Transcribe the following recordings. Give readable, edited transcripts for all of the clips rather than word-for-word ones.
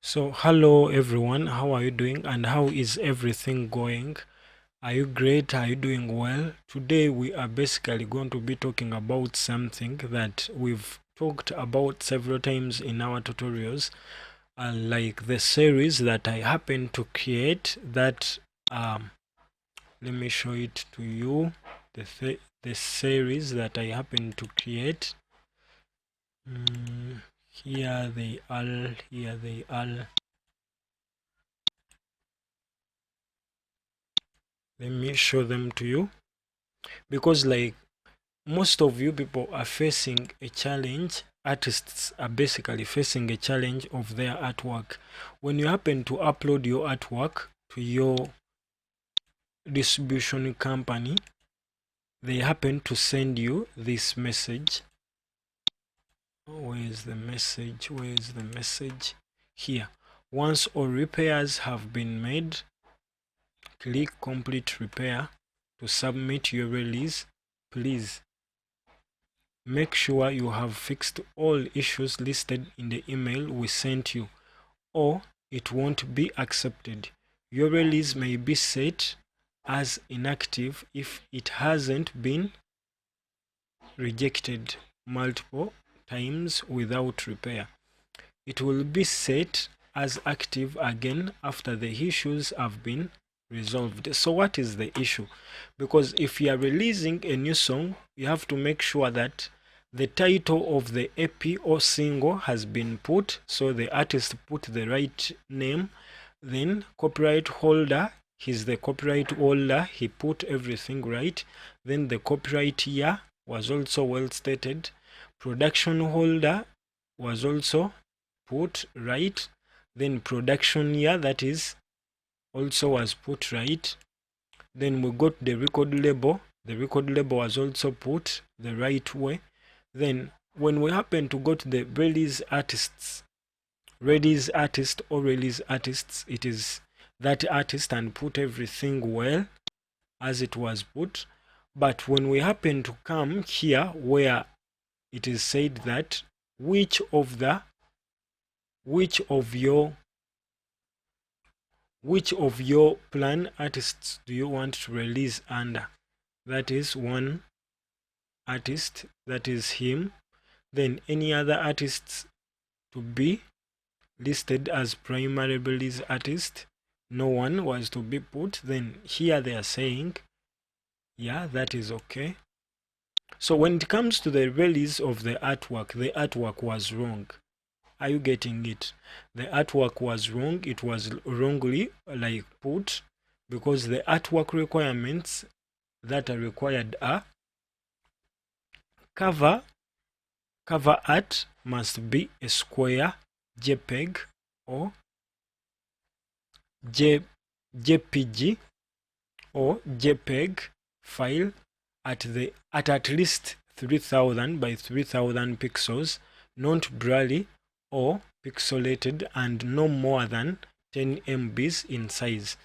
So, hello everyone, how are you doing and how is everything going? Are you great? Are you doing well? Today, we are basically going to be talking about something that we've talked about several times in our tutorials, like the series that I happen to create. Let me show it to you. The series that I happen to create. Here they are. Here they are. Let me show them to you, because like most of you people are facing a challenge. Artists are basically facing a challenge of their artwork. When you happen to upload your artwork to your distribution company, they happen to send you this message. Where is the message? Where is the message? Here. Once all repairs have been made, click complete repair to submit your release. Please make sure you have fixed all issues listed in the email we sent you, or it won't be accepted. Your release may be set as inactive if it hasn't been rejected multiple times without repair. It will be set as active again after the issues have been resolved. So what is the issue? Because if you are releasing a new song, you have to make sure that the title of the EP or single has been put, so the artist put the right name. Then copyright holder, he's the copyright holder, he put everything right. Then the copyright year was also well stated. Production holder was also put right. Then production year, that is, also was put right. Then we got the record label. The record label was also put the right way. Then when we happen to go to the release artists, release artist or release artists, it is that artist and put everything well as it was put. But when we happen to come here where it is said that which of your plan artists do you want to release under, that is one artist, that is him. Then any other artists to be listed as primary release artist, no one was to be put. Then here they are saying, yeah, that is okay. So when it comes to the release of the artwork was wrong. Are you getting it? The artwork was wrong. It was wrongly put, because the artwork requirements that are required are cover art must be a square JPEG or JPG or JPEG file at least 3000 by 3000 pixels, not blurry or pixelated, and no more than 10 MBs in size.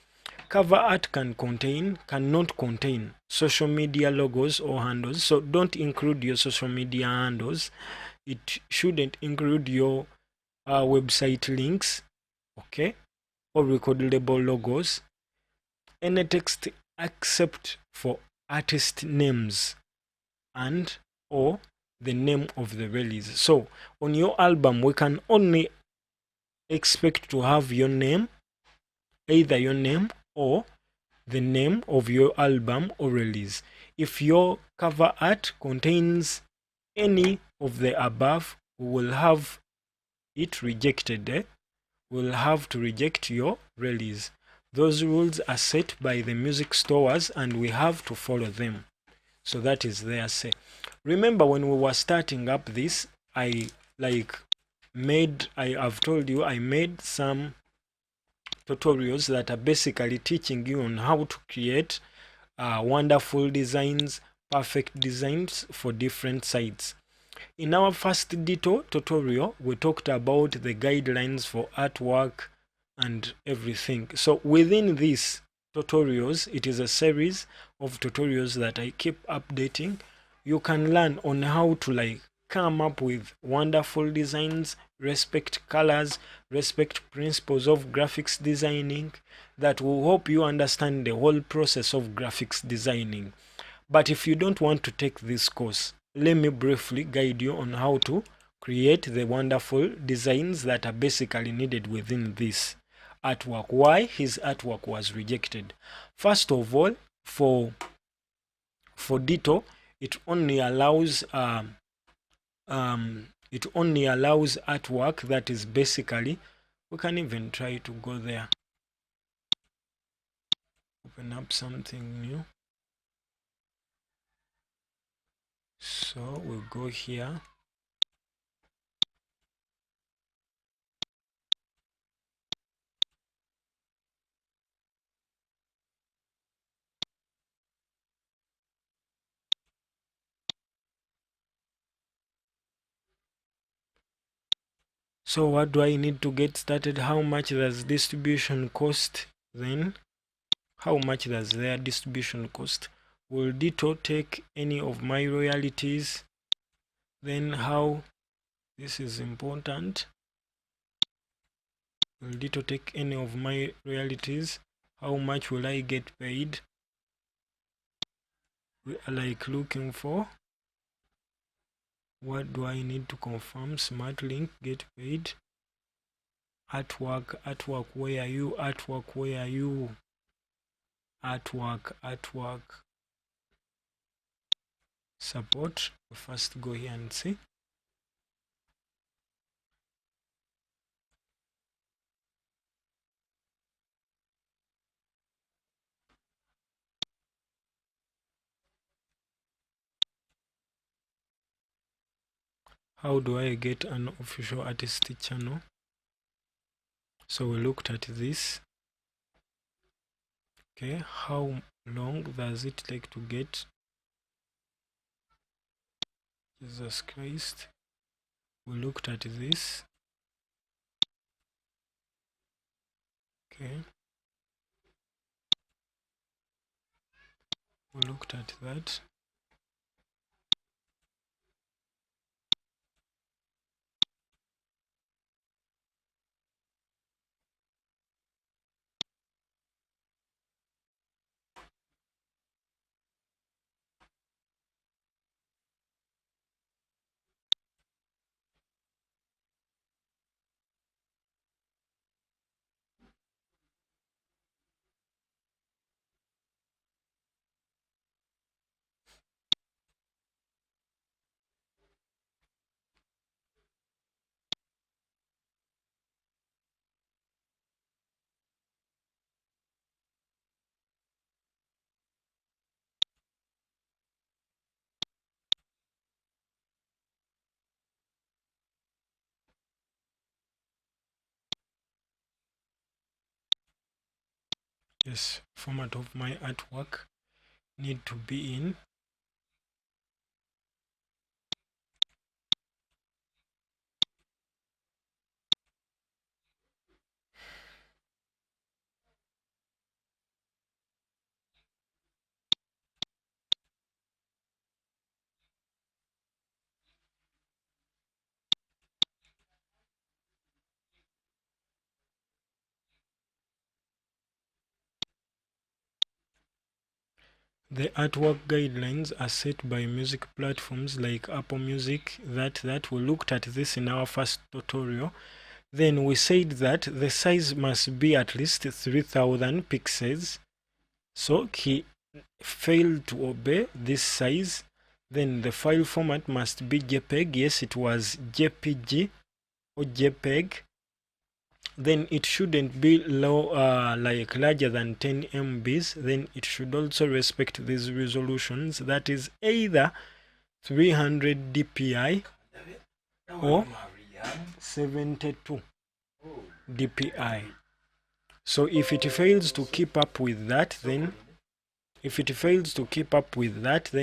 Cover art cannot contain social media logos or handles, so don't include your social media handles. It shouldn't include your website links, okay, or record label logos. Any text except for artist names and or the name of the release. So on your album, we can only expect to have your name, either your name or the name of your album or release. If your cover art contains any of the above, we will have it rejected. We'll have to reject your release. Those rules are set by the music stores and we have to follow them. So that is their say. Remember when we were starting up this, I have told you I made some tutorials that are basically teaching you on how to create wonderful designs, perfect designs for different sites. In our first Ditto tutorial, we talked about the guidelines for artwork and everything. So within these tutorials, it is a series of tutorials that I keep updating. You can learn on how to come up with wonderful designs, respect colors, respect principles of graphics designing that will help you understand the whole process of graphics designing. But if you don't want to take this course, let me briefly guide you on how to create the wonderful designs that are basically needed within this artwork. Why his artwork was rejected. First of all, for Ditto, it only allows artwork that is basically, we can even try to go there, open up something new. So we'll go here. So what do I need to get started? How much does distribution cost? Then how much does their distribution cost? Will Ditto take any of my royalties? Then how, this is important, will Ditto take any of my royalties? How much will I get paid? We are like looking for, what do I need to confirm? Smart link, get paid. Artwork, where are you? Artwork, where are you? Artwork. Support. We first go here and see. How do I get an official artist channel? So we looked at this. Okay, how long does it take to get? Jesus Christ. We looked at this. Okay. We looked at that. Yes, format of my artwork need to be in the artwork guidelines are set by music platforms like Apple Music. That we looked at this in our first tutorial. Then we said that the size must be at least 3000 pixels. So he failed to obey this size. Then the file format must be JPEG. Yes, it was JPG or JPEG. Then it shouldn't be like larger than 10 MBs. Then it should also respect these resolutions, that is either 300 dpi or 72 dpi. So if it fails to keep up with that, then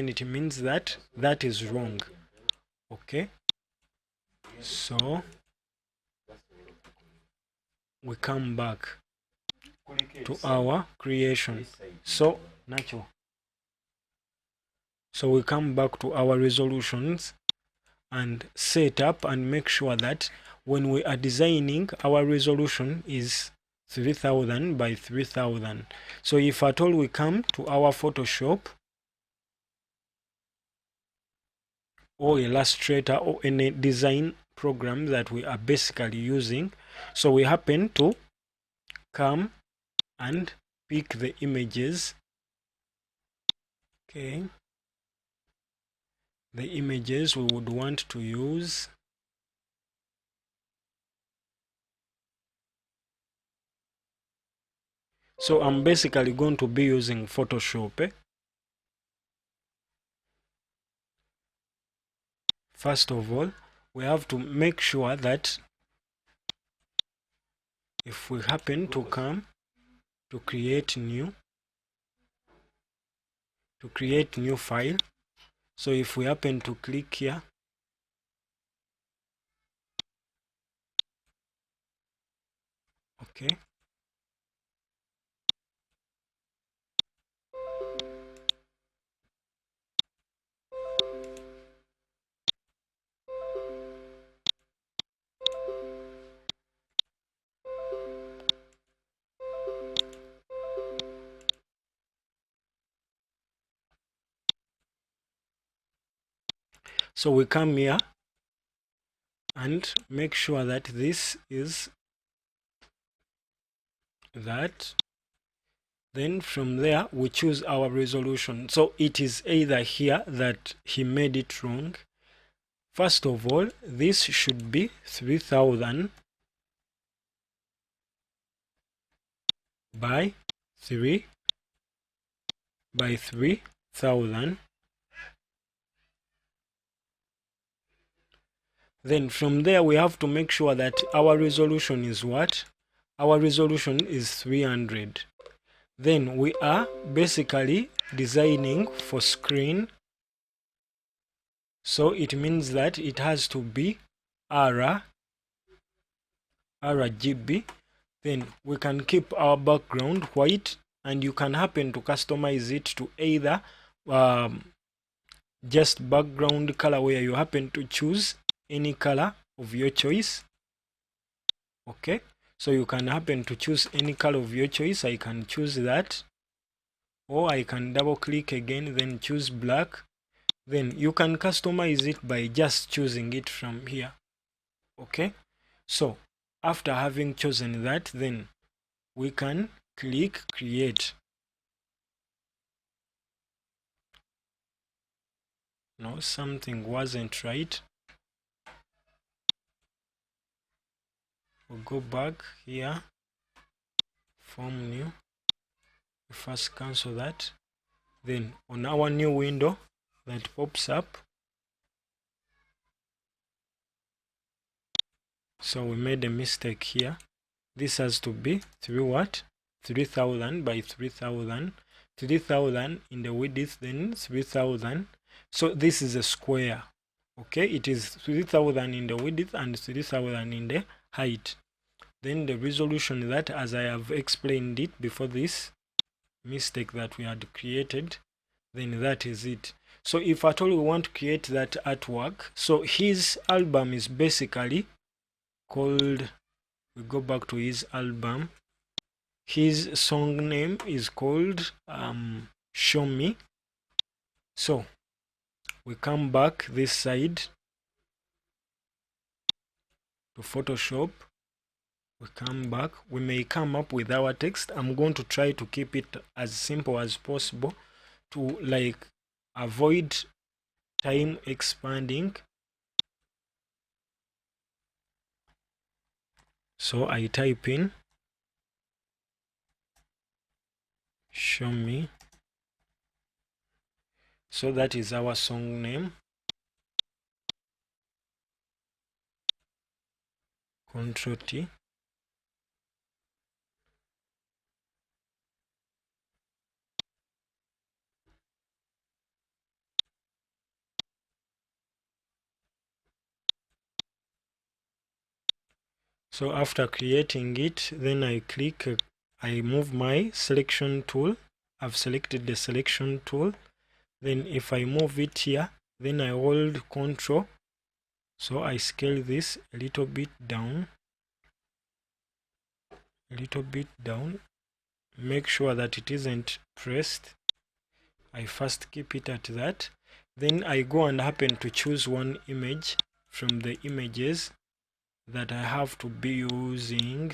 it means that that is wrong. Okay, so we come back to our creation. So we come back to our resolutions. and set up and make sure that when we are designing, our resolution is 3000 by 3000. So if at all we come to our Photoshop or Illustrator or any design program that we are basically using, so we happen to come and pick the images, okay, the images we would want to use. So I'm basically going to be using Photoshop. First of all, we have to make sure that if we happen to come to create new file, so if we happen to click here, okay, so we come here and make sure that this is that. Then from there we choose our resolution. So it is either here that he made it wrong. First of all, this should be 3000 by 3000. Then from there we have to make sure that our resolution is what? Our resolution is 300. Then we are basically designing for screen, so it means that it has to be RGB. Then we can keep our background white, and you can happen to customize it to either just background color, where you happen to choose any color of your choice. Okay, so you can happen to choose any color of your choice. I can choose that, or I can double click again, then choose black. Then you can customize it by just choosing it from here. Okay, so after having chosen that, then we can click create. No, something wasn't right. We'll go back here, form new. We first cancel that. Then on our new window that pops up, so we made a mistake here. This has to be 3000 by 3000. 3000 in the width, then 3000. So this is a square. Okay, it is 3000 in the width and 3000 in the height. Then the resolution, that, as I have explained it before this mistake that we had created, then that is it. So if at all we want to create that artwork, so his album is basically called, we go back to his album, his song name is called Show Me. So we come back this side to Photoshop. We come back, we may come up with our text. I'm going to try to keep it as simple as possible to like avoid time expanding. So I type in show me. So that is our song name. Ctrl T. So after creating it, then I click, I move my selection tool. I've selected the selection tool. Then if I move it here, then I hold Ctrl So I scale this a little bit down, make sure that it isn't pressed. I first keep it at that, then I go and happen to choose one image from the images that I have to be using.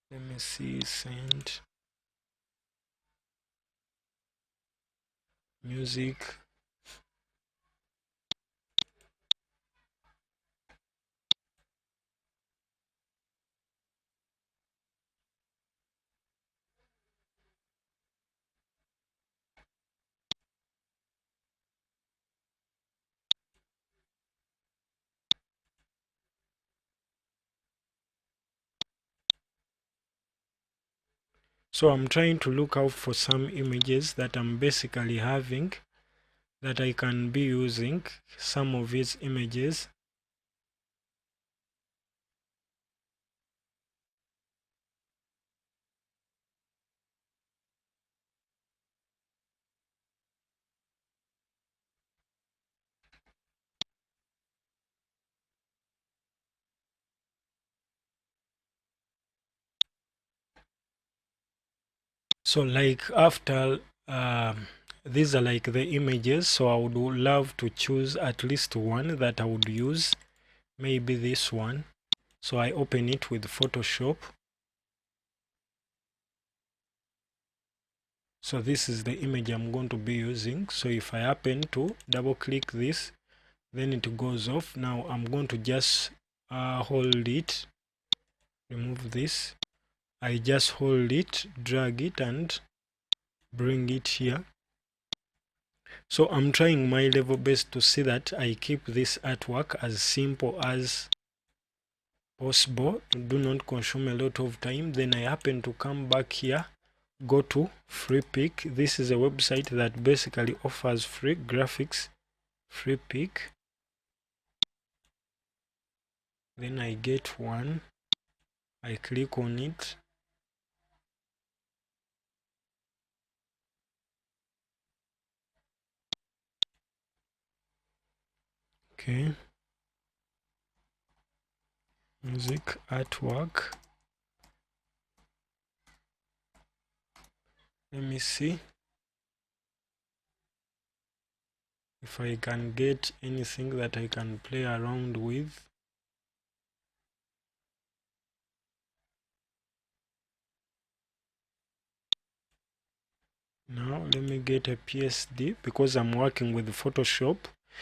Let me see, send music. So I'm trying to look out for some images that I'm basically having that I can be using some of these images. So like after these are like the images, so I would love to choose at least one that I would use, maybe this one. So I open it with Photoshop. So this is the image I'm going to be using. So if I happen to double click this, then it goes off. Now I'm going to just hold it, remove this. I just hold it, drag it and bring it here. So I'm trying my level best to see that I keep this artwork as simple as possible. Do not consume a lot of time. Then I happen to come back here, go to free pick. This is a website that basically offers free graphics. Free pick. Then I get one. I click on it. Okay. Music artwork. Let me see if I can get anything that I can play around with. Now let me get a PSD because I'm working with Photoshop.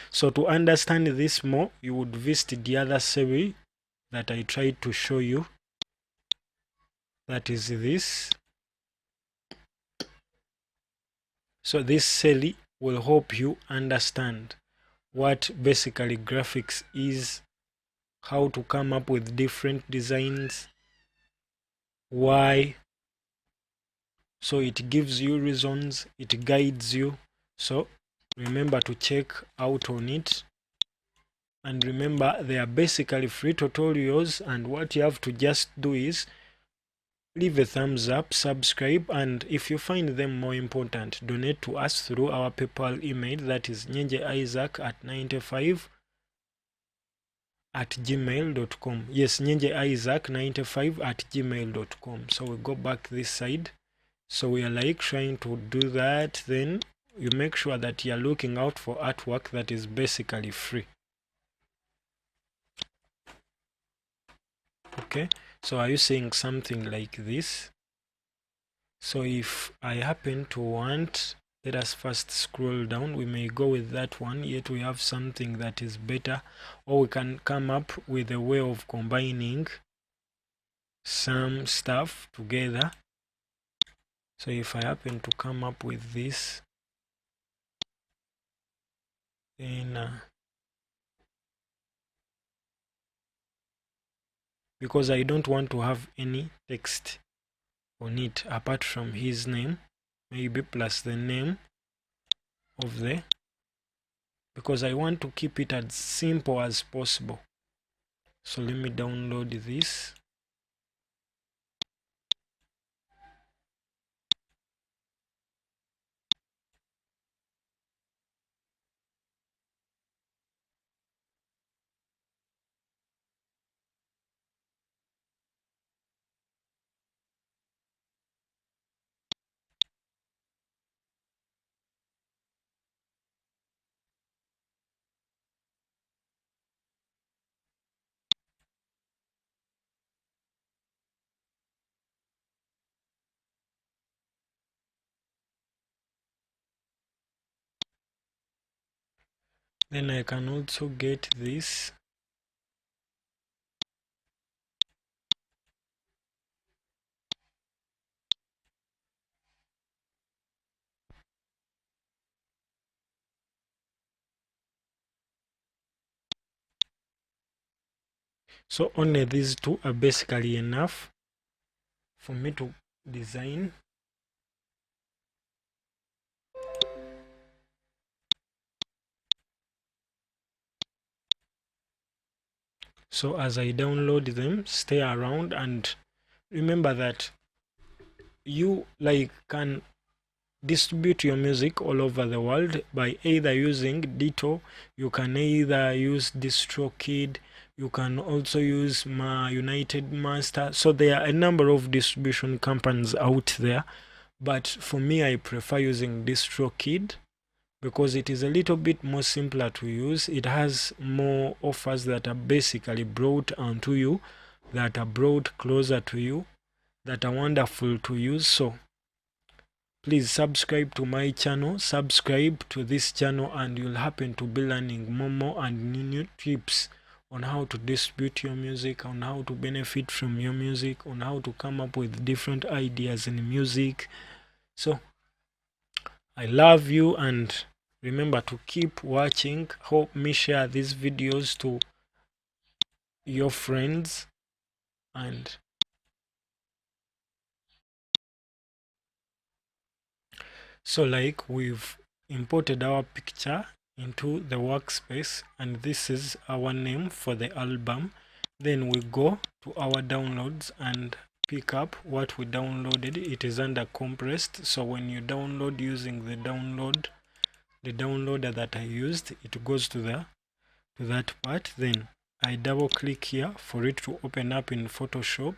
So to understand this more, you would visit the other series that I tried to show you. That is this. So this series will help you understand what basically graphics is, how to come up with different designs, why. So it gives you reasons, it guides you. So remember to check out on it. And remember, they are basically free tutorials, and what you have to just do is leave a thumbs up, subscribe, and if you find them more important, donate to us through our PayPal email, that is nyenjeisaac95@gmail.com. Yes, nyenjeisaac95@gmail.com. So we go back this side. So we are like trying to do that. Then you make sure that you're looking out for artwork that is basically free. Okay, so are you seeing something like this? So if I happen to want, let us first scroll down. We may go with that one, yet we have something that is better, or we can come up with a way of combining some stuff together. So if I happen to come up with this, then because I don't want to have any text on it apart from his name, maybe plus the name of the, because I want to keep it as simple as possible. So let me download this. Then I can also get this. So only these two are basically enough for me to design. So as I download them, stay around and remember that you can distribute your music all over the world by either using Ditto. You can either use Distrokid, you can also use United Master. So there are a number of distribution companies out there, but for me I prefer using Distrokid because it is a little bit more simpler to use. It has more offers that are basically brought onto you, that are brought closer to you, that are wonderful to use. So please subscribe to my channel, subscribe to this channel, and you'll happen to be learning more and new tips on how to distribute your music, on how to benefit from your music, on how to come up with different ideas in music. So I love you, and remember to keep watching. Help me share these videos to your friends, and so we've imported our picture into the workspace, and this is our name for the album. Then we go to our downloads and pick up what we downloaded. It is under compressed, so when you download using the downloader that I used, it goes to that part. Then I double click here for it to open up in Photoshop.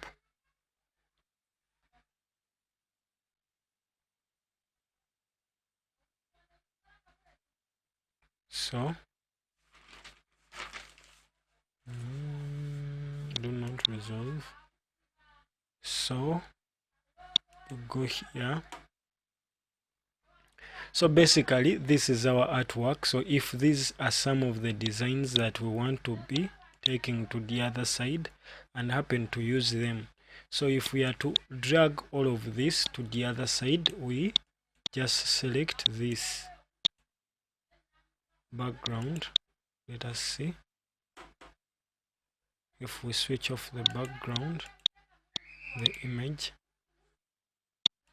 So do not resolve. So we go here. So basically this is our artwork. So if these are some of the designs that we want to be taking to the other side and happen to use them, so if we are to drag all of this to the other side, we just select this background. Let us see if we switch off the background, the image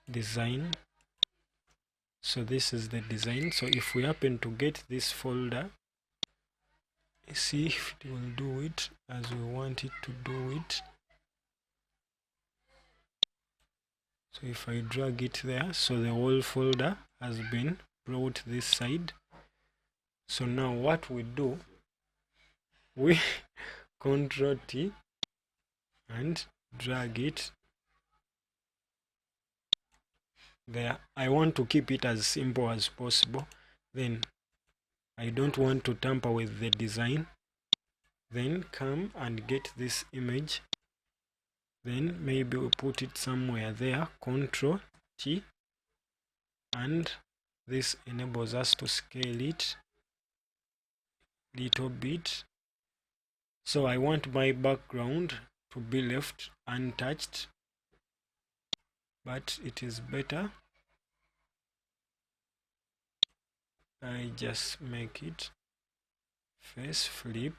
design. So this is the design. So if we happen to get this folder, see if it will do it as we want it to do it. So if I drag it there, so the whole folder has been brought this side. So now what we do, we Control T and drag it there. I want to keep it as simple as possible. Then I don't want to tamper with the design. Then come and get this image. Then maybe we put it somewhere there. Control T, and this enables us to scale it a little bit. So I want my background to be left untouched, but it is better I just make it face flip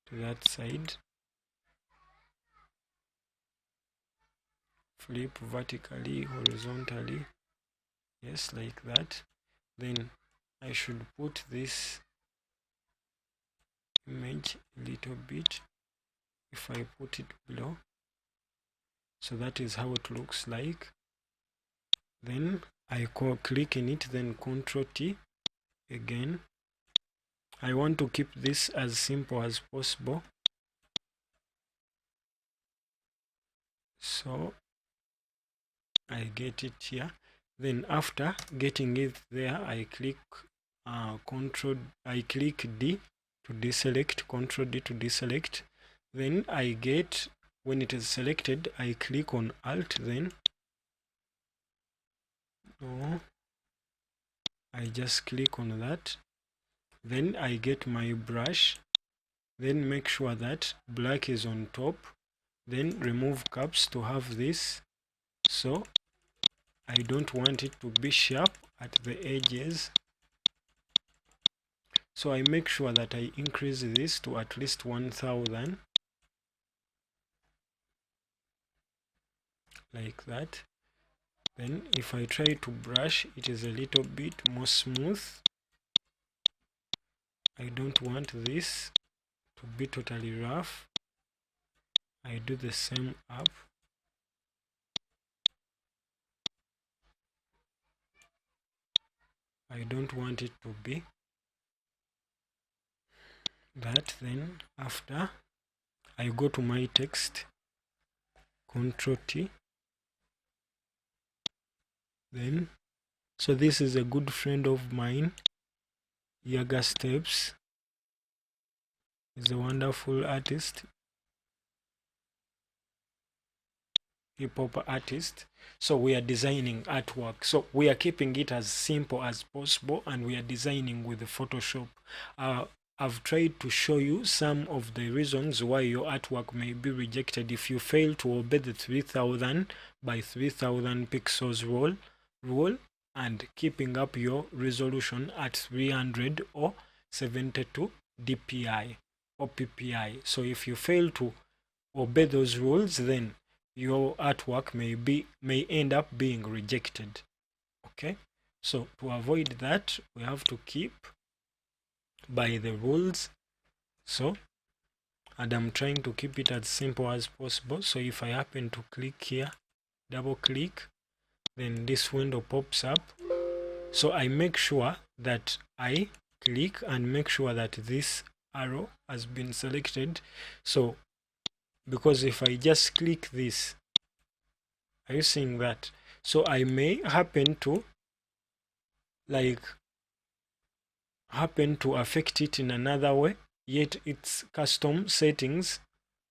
to that side, flip vertically, horizontally, yes, like that. Then I should put this image a little bit if I put it below. So that is how it looks like. Then I click in it, then Control T again. I want to keep this as simple as possible. So I get it here. Then after getting it there, I click click D to deselect, Control D to deselect. Then I get, when it is selected, I click on Alt, then I just click on that. Then I get my brush, then make sure that black is on top, then remove caps to have this. So I don't want it to be sharp at the edges, so I make sure that I increase this to at least 1000, like that. Then if I try to brush, it is a little bit more smooth. I don't want this to be totally rough. I do the same up. I don't want it to be that. Then after, I go to my text, Ctrl T. Then, so this is a good friend of mine, Yaga Steps. He's a wonderful artist, hip-hop artist. So we are designing artwork, so we are keeping it as simple as possible, and we are designing with the Photoshop. I've tried to show you some of the reasons why your artwork may be rejected if you fail to obey the 3000 by 3000 pixels rule and keeping up your resolution at 300 or 72 dpi or ppi. So if you fail to obey those rules, then your artwork may end up being rejected. Okay, so to avoid that, we have to keep by the rules. So, and I'm trying to keep it as simple as possible. So if I happen to click here, double click, then this window pops up. So I make sure that I click and make sure that this arrow has been selected. So because if I just click this, are you seeing that? So I may happen to affect it in another way, yet its custom settings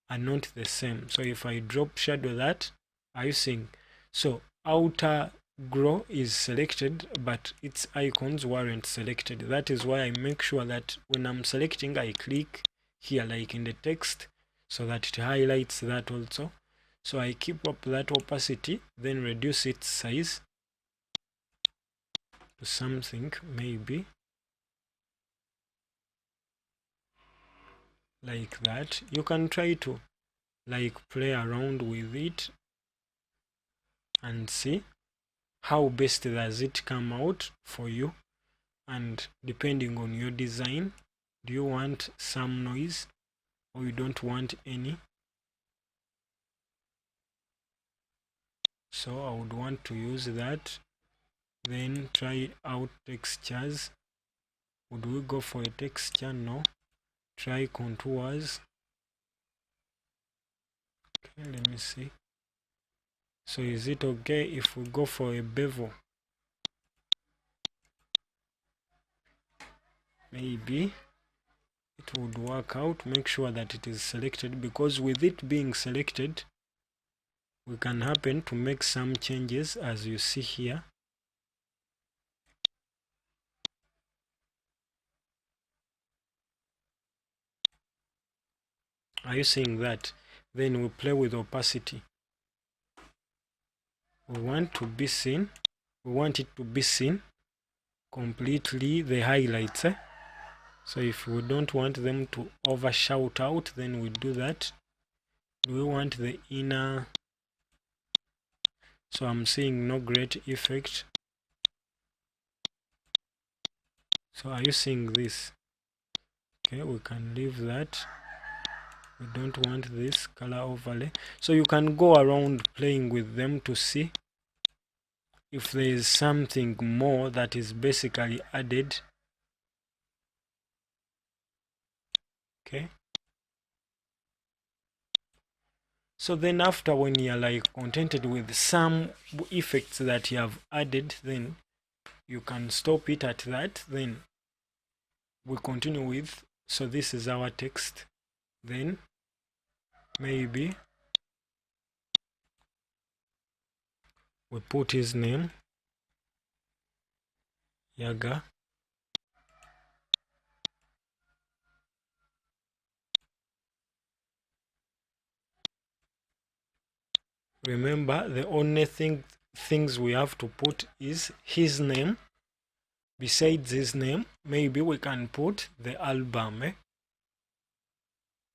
are not the same. So if I drop shadow that, are you seeing? So outer glow is selected, but its icons weren't selected. That is why I make sure that when I'm selecting, I click here like in the text, so that it highlights that also. So I keep up that opacity, then reduce its size to something maybe like that. You can try to play around with it and see how best does it come out for you, and depending on your design, do you want some noise or you don't want any? So I would want to use that. Then try out textures. Would we go for a texture? No. Try contours. Okay, let me see. So is it okay if we go for a bevel? Maybe it would work out. Make sure that it is selected, because with it being selected, we can happen to make some changes, as you see here. Are you seeing that? Then we play with opacity. We want to be seen. We want it to be seen completely, the highlights. So if we don't want them to overshout out, then we do that. Do we want the inner? So I'm seeing no great effect. So are you seeing this? Okay, we can leave that. We don't want this color overlay. So you can go around playing with them to see if there is something more that is basically added. Okay. So then after, when you're contented with some effects that you have added, then you can stop it at that. Then we continue with, so this is our text. Then maybe we put his name, Yaga remember the only things we have to put is his name. Besides his name, maybe we can put the album.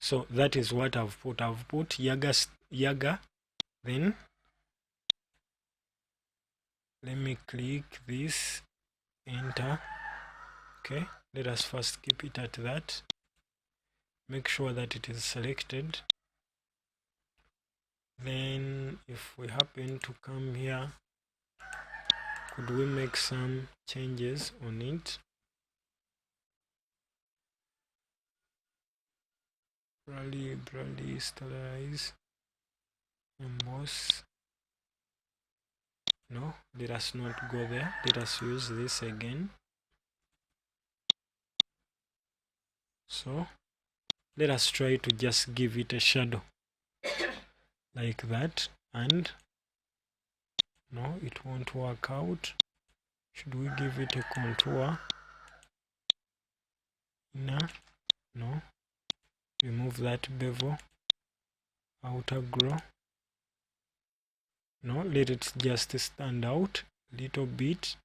So that is what I've put. I've put Yaga. Then let me click this, enter. Okay, let us first keep it at that. Make sure that it is selected. Then if we happen to come here, could we make some changes on it? Brally, stylize, emboss. No, let us not go there. Let us use this again. So let us try to just give it a shadow like that, and no, it won't work out. Should we give it a contour? No, remove that bevel, outer glow. No, let it just stand out a little bit.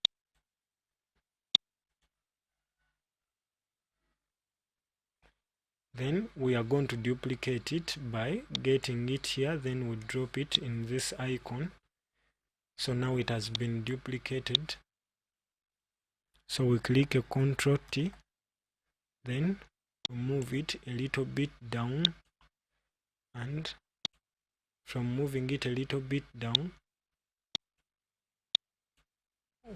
Then we are going to duplicate it by getting it here, then we drop it in this icon. So now it has been duplicated. So we click a Ctrl T, then we move it a little bit down, and from moving it a little bit down,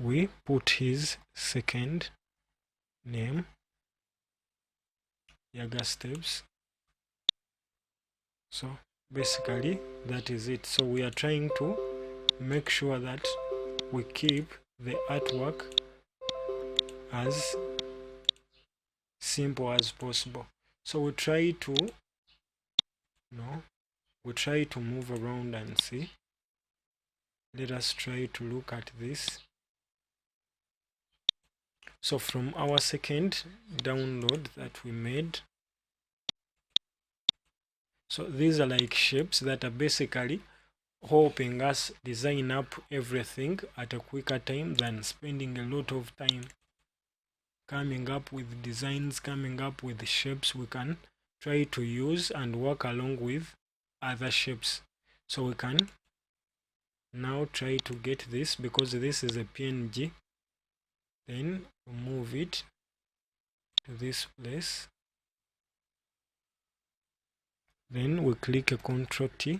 we put his second name, Yaga Steps. So basically that is it. So we are trying to make sure that we keep the artwork as simple as possible. So we try to move around and see. Let us try to look at this. So from our second download that we made, so these are like shapes that are basically helping us design up everything at a quicker time than spending a lot of time coming up with designs, coming up with shapes. We can try to use and work along with other shapes. So we can now try to get this, because this is a PNG. Then move it to this place. Then we click a Ctrl T.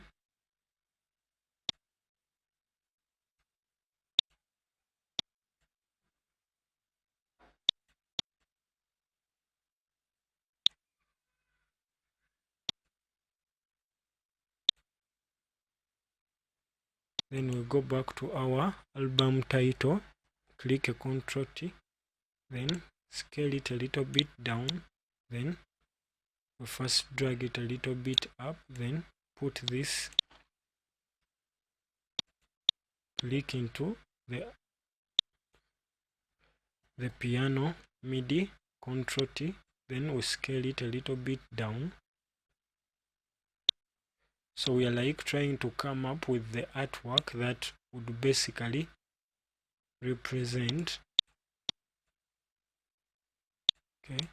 Then we go back to our album title, click a Ctrl T, then scale it a little bit down, then we first drag it a little bit up, then put this, click into the piano MIDI, Ctrl T, then we scale it a little bit down. So we are like trying to come up with the artwork that would basically represent. Okay.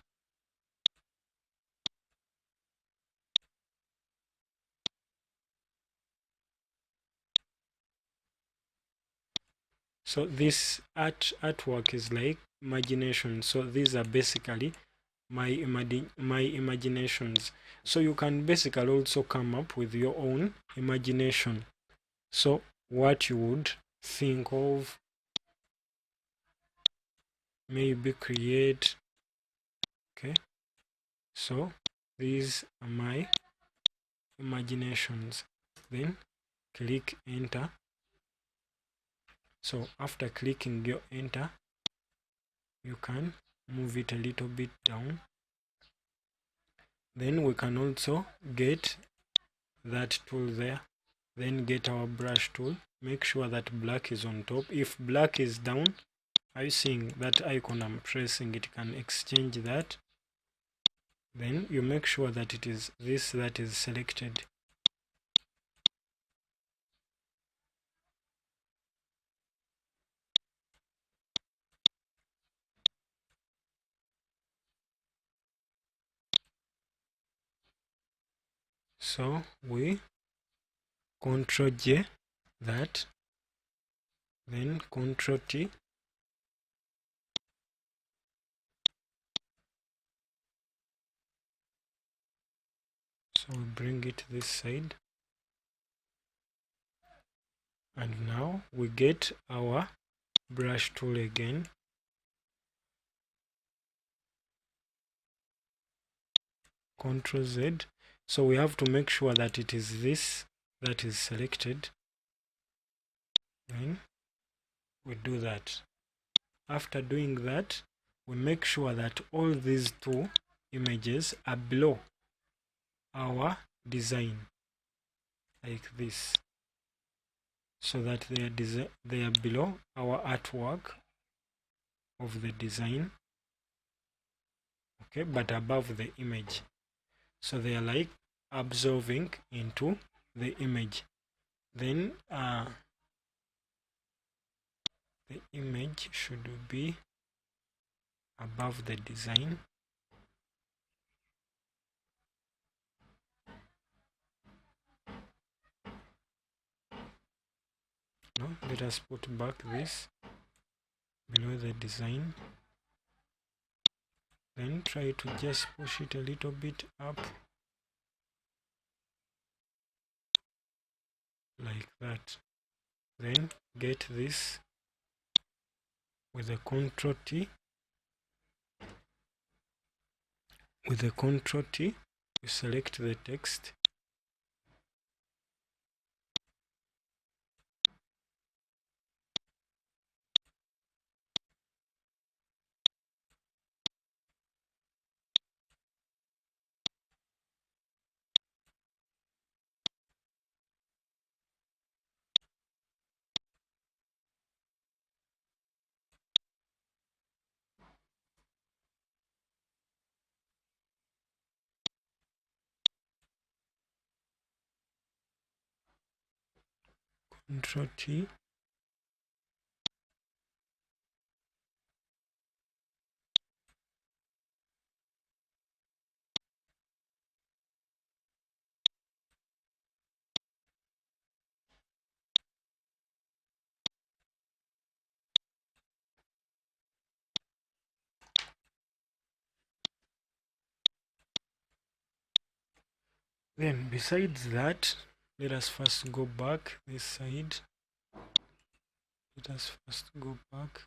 So this artwork is like imagination. So these are basically my imaginations. So you can basically also come up with your own imagination. So what you would think of, maybe create. Okay, so these are my imaginations. Then click enter. So after clicking your enter, you can move it a little bit down. Then we can also get that tool there, then get our brush tool, make sure that black is on top. If black is down, are you seeing that icon I'm pressing? It can exchange that. Then you make sure that it is this that is selected. So we Ctrl J that, then Ctrl T, so we bring it this side, and now we get our brush tool again, Ctrl Z. So we have to make sure that it is this that is selected. Then we do that. After doing that, we make sure that all these two images are below our design, like this, so that they are below our artwork of the design, okay, but above the image. So they are like absorbing into the image. Then the image should be above the design. No, let us put back this below the design. Then try to just push it a little bit up, like that. Then get this with a Ctrl T. With the Ctrl T, you select the text. Ctrl T. Then besides that, let us first go back this side. Let us first go back.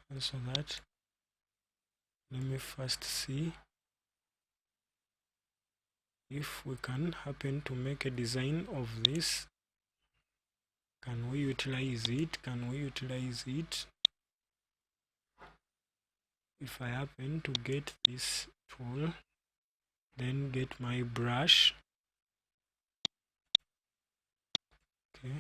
Cancel that. Let me first see if we can happen to make a design of this. Can we utilize it? Can we utilize it? If I happen to get this tool, then get my brush. Okay.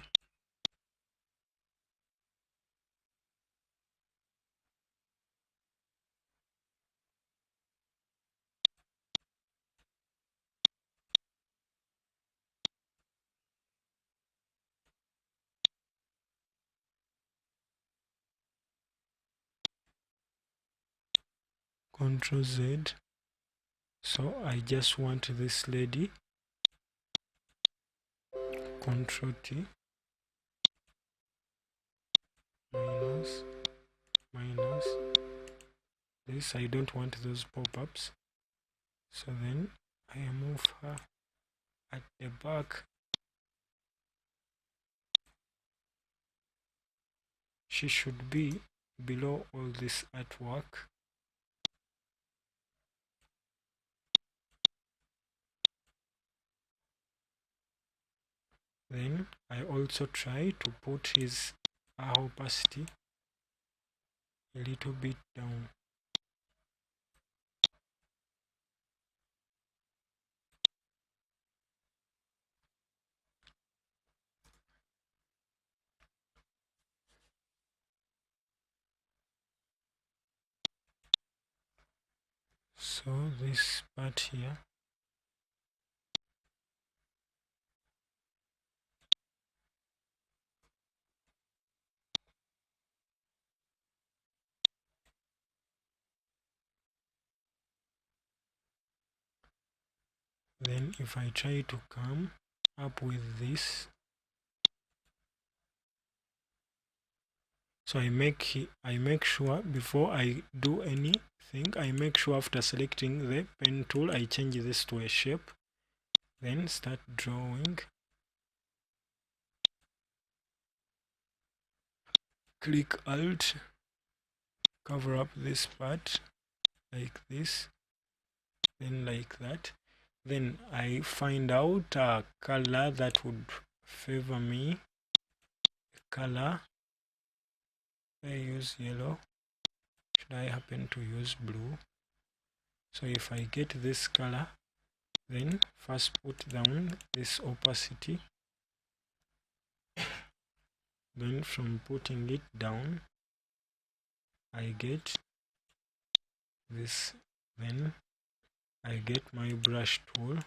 Ctrl Z. So I just want this lady. Ctrl T. Minus. This, I don't want those pop-ups. So then I move her at the back. She should be below all this artwork. Then I also try to put his opacity a little bit down. So this part here, Then if I try to come up with this, so I make sure before I do anything, I make sure after selecting the pen tool, I change this to a shape, then start drawing. Click Alt, cover up this part like this, then like that. Then I find out a color that would favor me. Color, I use yellow. Should I happen to use blue? So if I get this color, then first put down this opacity. Then from putting it down, I get this. Then I get my brush tool.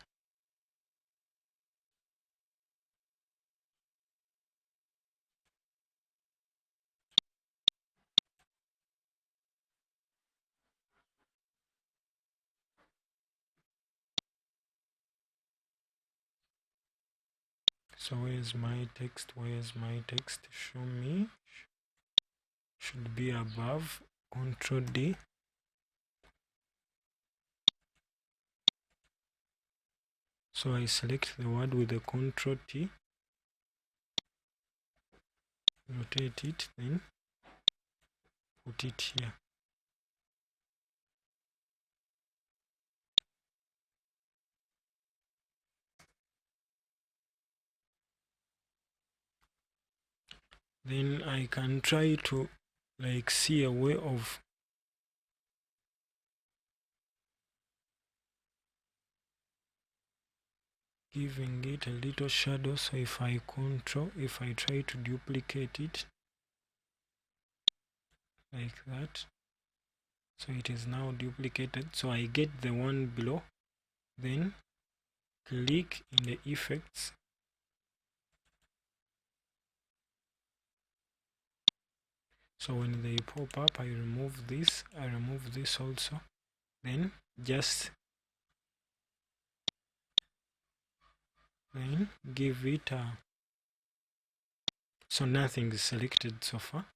So where's my text? Where's my text? Show me. Should be above. Control D. So I select the word with the Control T. Rotate it, then put it here. Then I can try to see a way of giving it a little shadow. So if I try to duplicate it like that, so it is now duplicated. So I get the one below, then click in the effects, so when they pop up, I remove this also, then then give it a, so nothing is selected so far.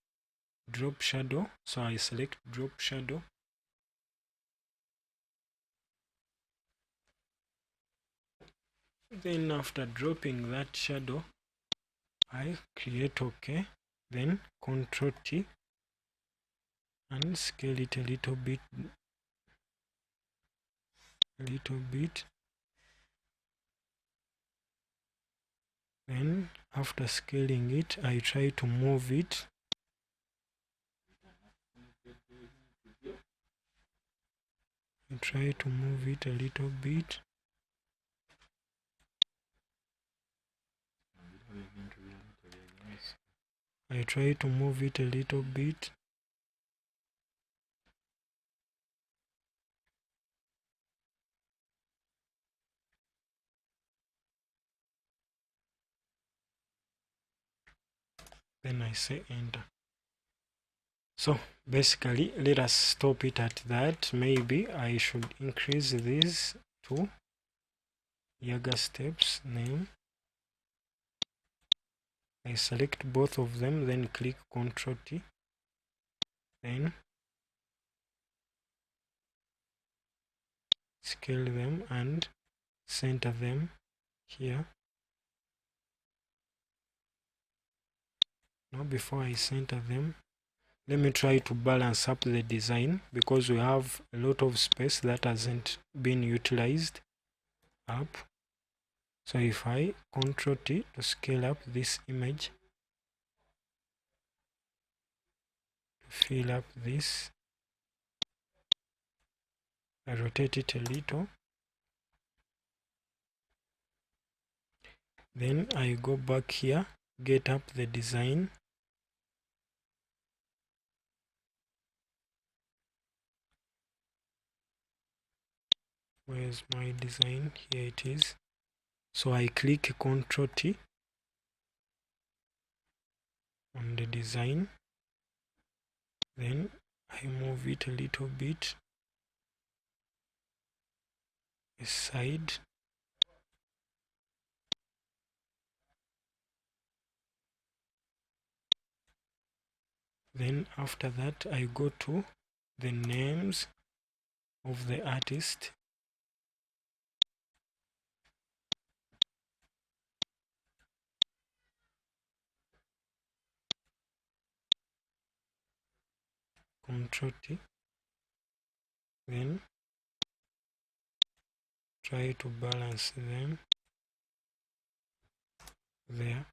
Drop shadow, so I select drop shadow. Then after dropping that shadow, I create OK, then Ctrl T and scale it a little bit. Then after scaling it, I try to move it. I try to move it a little bit. I try to move it a little bit. Then I say enter. So basically, let us stop it at that. Maybe I should increase this to yoga steps name. I select both of them, then click Ctrl T, then scale them and center them here. Now before I center them, let me try to balance up the design, because we have a lot of space that hasn't been utilized up. So if I Ctrl T to scale up this image, to fill up this, I rotate it a little, then I go back here, get up the design, where's my design? Here it is. So I click Ctrl T on the design, then I move it a little bit aside, Then after that I go to the names of the artist. Control T. Then try to balance them there.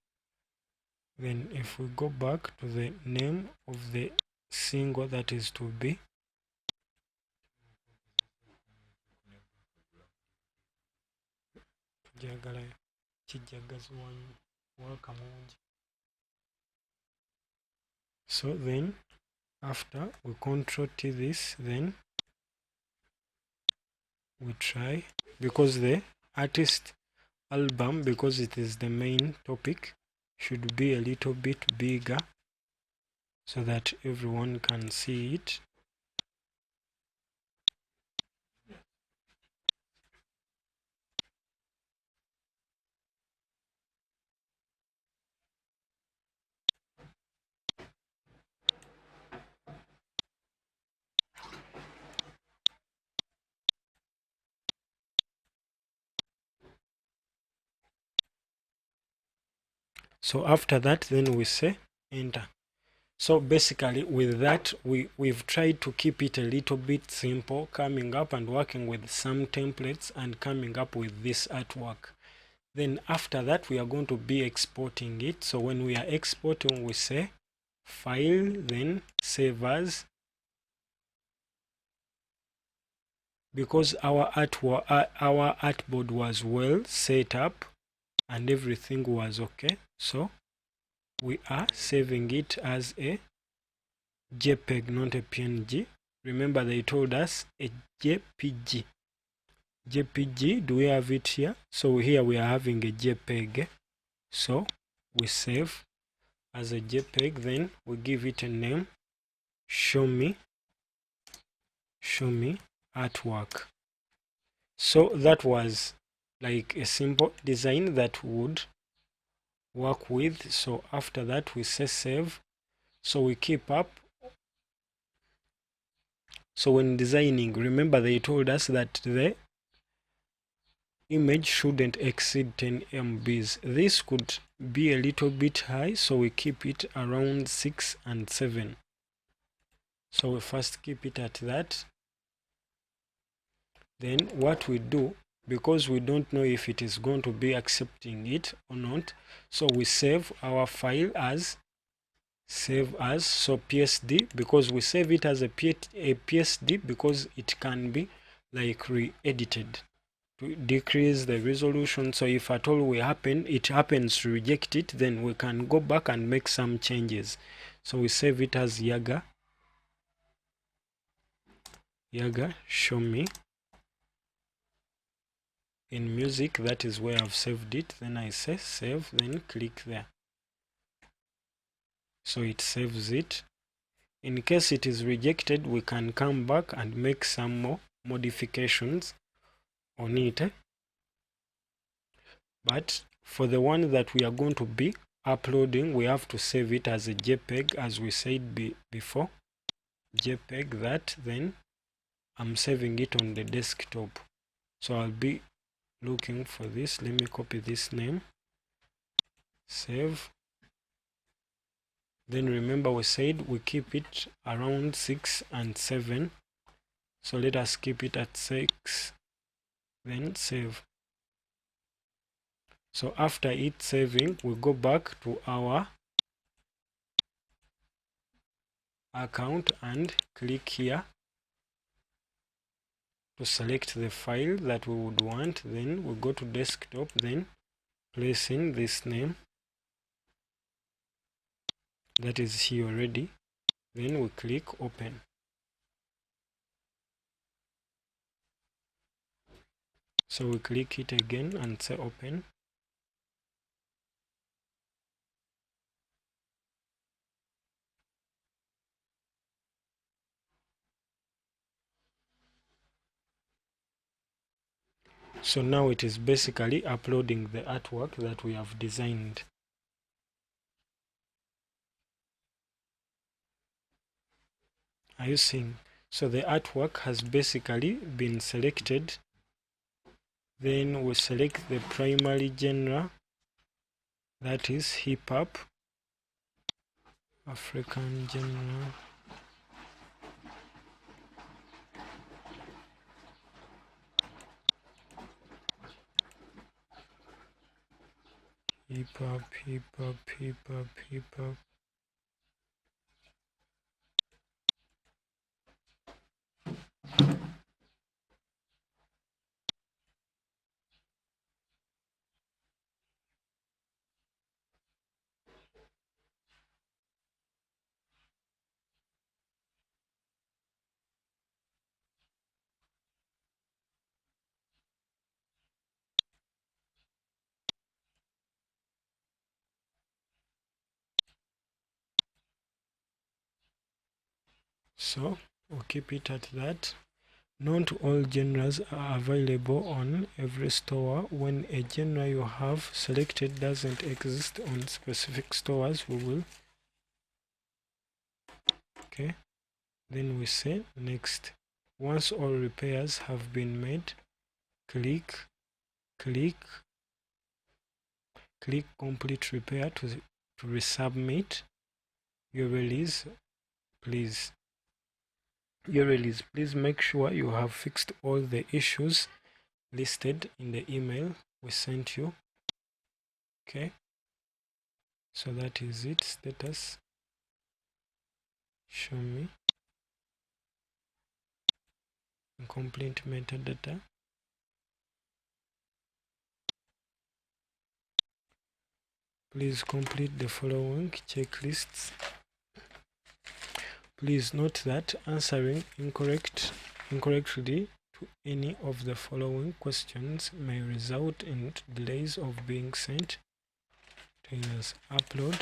Then if we go back to the name of the single that is to be, so then after we Control T this, then we try, because the artist album, because it is the main topic, should be a little bit bigger so that everyone can see it. So after that, then we say enter. So basically with that, we've tried to keep it a little bit simple, coming up and working with some templates and coming up with this artwork. Then after that, we are going to be exporting it. So when we are exporting, we say file, then save as. Because our artboard was well set up and everything was okay, so we are saving it as a JPEG, not a PNG. Remember they told us a JPG. JPG, do we have it here? So here we are having a JPEG. So we save as a JPEG, then we give it a name, show me artwork. So that was like a simple design that would work with. So after that we say save. So we keep up. So when designing, remember they told us that the image shouldn't exceed 10 MBs. This could be a little bit high, so we keep it around 6 and 7. So we first keep it at that. Then what we do, because we don't know if it is going to be accepting it or not, so we save our file as so PSD, because we save it as a PSD because it can be like re-edited to decrease the resolution. So if at all it happens to reject it, then we can go back and make some changes. So we save it as Yaga show me. In music, that is where I've saved it. Then I say save, then click there. So it saves it. In case it is rejected, we can come back and make some more modifications on it. But for the one that we are going to be uploading, we have to save it as a JPEG, as we said before. JPEG that, then I'm saving it on the desktop. So I'll be looking for this. Let me copy this name, save. Then remember we said we keep it around 6 and 7. So let us keep it at 6, then save. So after it saving, we go back to our account and click here to select the file that we would want. Then we go to desktop, then place in this name that is here already. Then we click open. So we click it again and say open. So now it is basically uploading the artwork that we have designed. Are you seeing? So the artwork has basically been selected. Then we select the primary genre, that is hip hop, African genre. Hip hop, hip hop, hip hop, hip hop. So we'll keep it at that. Not all genres are available on every store. When a genre you have selected doesn't exist on specific stores, we will. Okay, then we say next. Once all repairs have been made, click complete repair to resubmit your release. Please make sure you have fixed all the issues listed in the email we sent you. Okay, so that is it. Status, show me, incomplete metadata. Please complete the following checklists. Please note that answering incorrectly to any of the following questions may result in delays of being sent to users. Upload,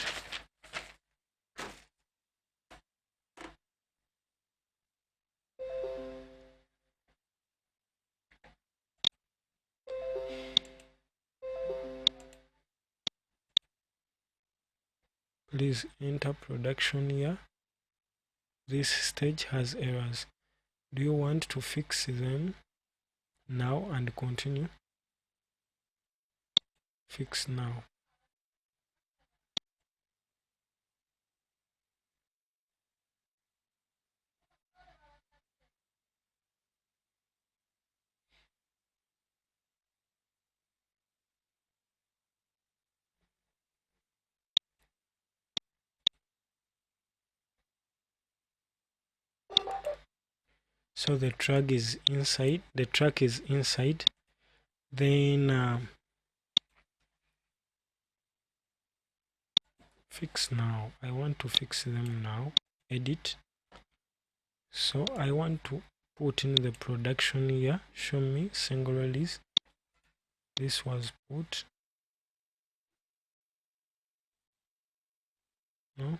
please enter production year. This stage has errors. Do you want to fix them now and continue? Fix now. So the track is inside. Then fix now. I want to fix them now. Edit. So I want to put in the production year. Show me single release. This was put. No.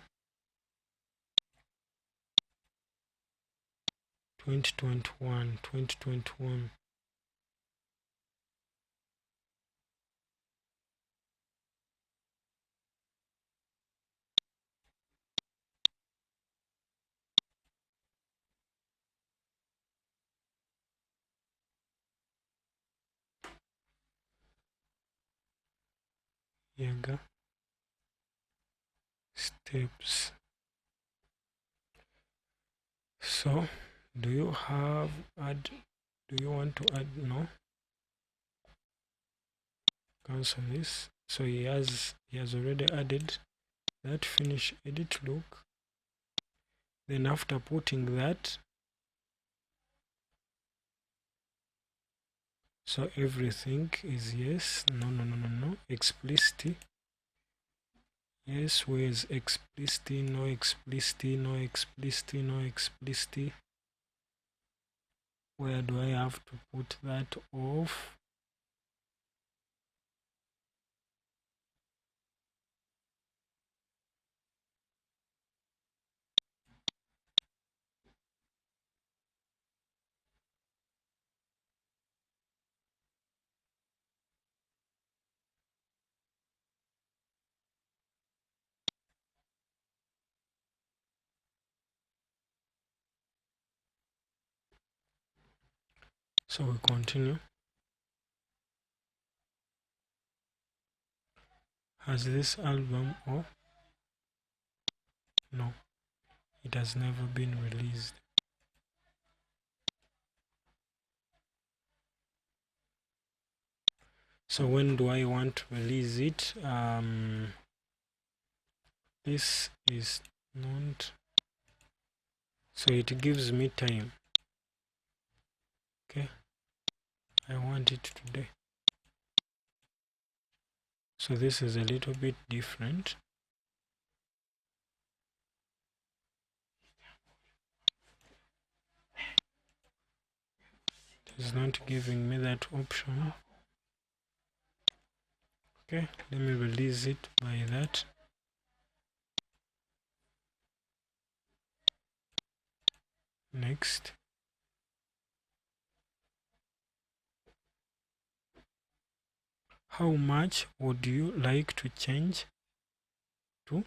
2021. Yaga. Steps. So do you want to add? No. Cancel this. So he has already added that. Finish edit look. Then after putting that, so everything is yes. No. Explicit. Yes, where's explicit? No explicit. Where do I have to put that off? So we continue. Has this album, or no, it has never been released. So when do I want to release it? This is not, so it gives me time. Okay, I want it today. So this is a little bit different. It is not giving me that option. Okay, let me release it by that. Next. How much would you like to charge for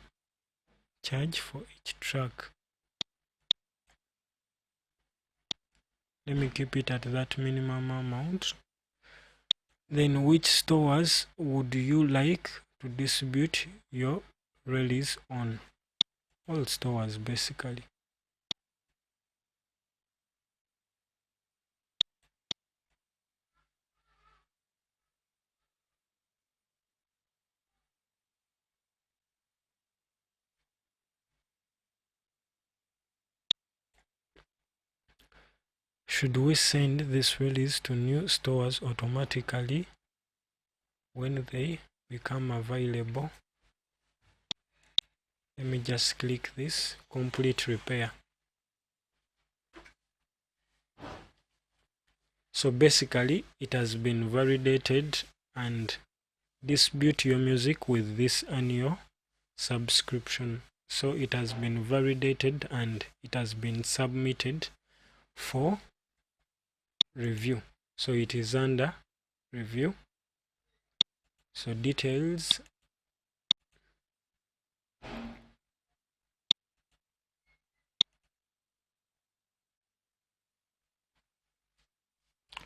each track? Let me keep it at that minimum amount. Then which stores would you like to distribute your release on? All stores basically. Should we send this release to new stores automatically when they become available? Let me just click this, complete repair. So basically it has been validated, and distribute your music with this annual subscription. So it has been validated and it has been submitted for review. So it is under review. So details.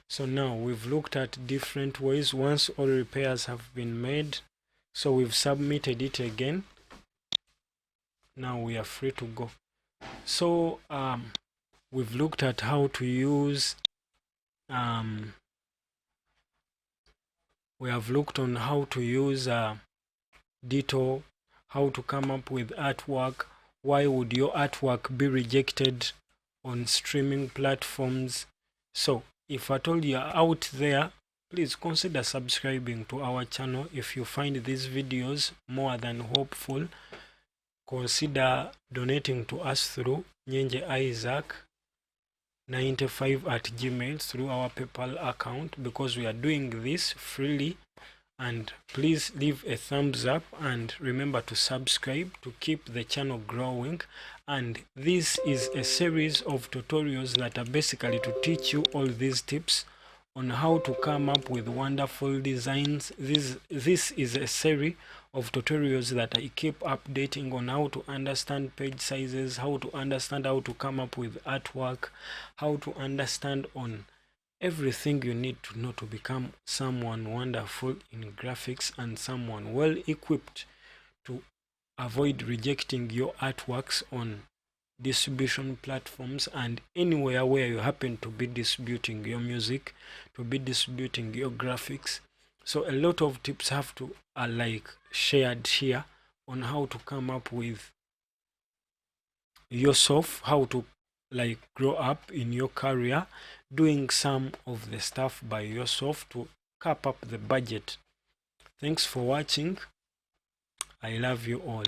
So now we've looked at different ways once all repairs have been made. So we've submitted it again. Now we are free to go. So we've looked at how to use we have looked on how to use Ditto, how to come up with artwork. Why would your artwork be rejected on streaming platforms? So if at all you are out there, please consider subscribing to our channel. If you find these videos more than hopeful, consider donating to us through Nyenje Isaac 95@gmail through our PayPal account, because we are doing this freely. And please leave a thumbs up and remember to subscribe to keep the channel growing. And this is a series of tutorials that are basically to teach you all these tips on how to come up with wonderful designs. This is a series of tutorials that I keep updating on how to understand page sizes, how to understand how to come up with artwork, how to understand on everything you need to know to become someone wonderful in graphics and someone well equipped to avoid rejecting your artworks on distribution platforms and anywhere where you happen to be distributing your music, to be distributing your graphics. So a lot of tips have to are like shared here on how to come up with yourself, how to like grow up in your career, doing some of the stuff by yourself to cap up the budget. Thanks for watching. I love you all.